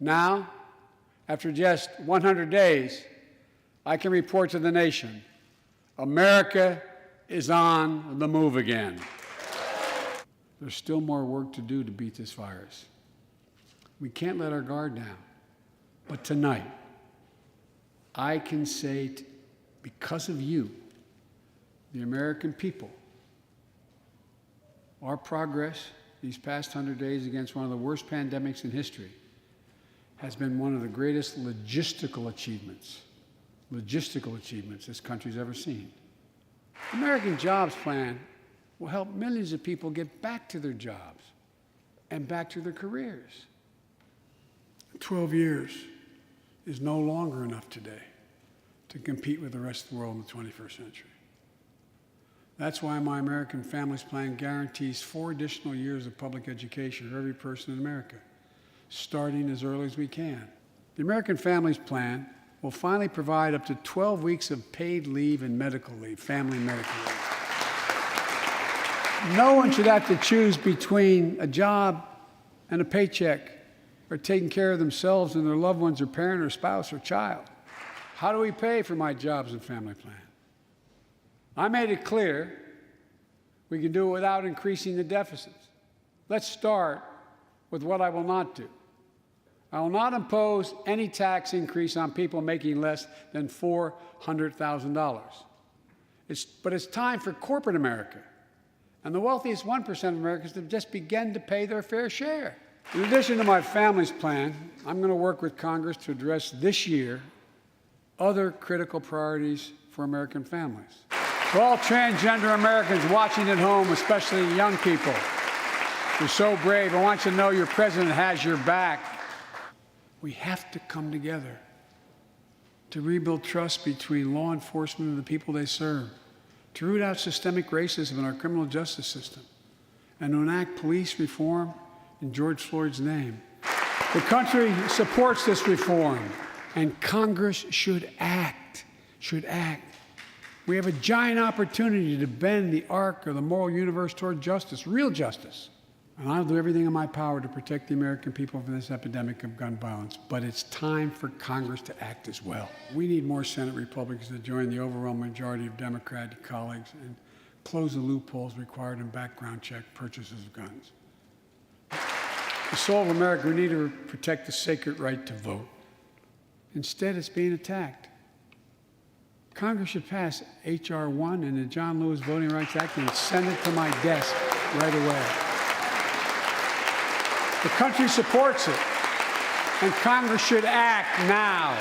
Now, after just 100 days, I can report to the nation, America is on the move again. There's still more work to do to beat this virus. We can't let our guard down. But tonight, I can say, because of you, the American people, our progress these past 100 days against one of the worst pandemics in history has been one of the greatest logistical achievements this country's ever seen. The American Jobs Plan will help millions of people get back to their jobs and back to their careers. 12 years is no longer enough today to compete with the rest of the world in the 21st century. That's why my American Families Plan guarantees 4 additional years of public education for every person in America, starting as early as we can. The American Families Plan will finally provide up to 12 weeks of paid leave and medical leave, family medical leave. No one should have to choose between a job and a paycheck or taking care of themselves and their loved ones or parent or spouse or child. How do we pay for my jobs and family plan? I made it clear we can do it without increasing the deficits. Let's start with what I will not do. I will not impose any tax increase on people making less than $400,000. But it's time for corporate America and the wealthiest 1% of Americans to just begin to pay their fair share. In addition to my family's plan, I'm going to work with Congress to address this year other critical priorities for American families. For all transgender Americans watching at home, especially young people, you're so brave. I want you to know your president has your back. We have to come together to rebuild trust between law enforcement and the people they serve, to root out systemic racism in our criminal justice system, and to enact police reform in George Floyd's name. The country supports this reform, and Congress should act. We have a giant opportunity to bend the arc of the moral universe toward justice, real justice. And I'll do everything in my power to protect the American people from this epidemic of gun violence. But it's time for Congress to act as well. We need more Senate Republicans to join the overwhelming majority of Democratic colleagues and close the loopholes required in background check purchases of guns. The soul of America, we need to protect the sacred right to vote. Instead, it's being attacked. Congress should pass H.R. 1 and the John Lewis Voting Rights Act and send it to my desk right away. The country supports it, and Congress should act now.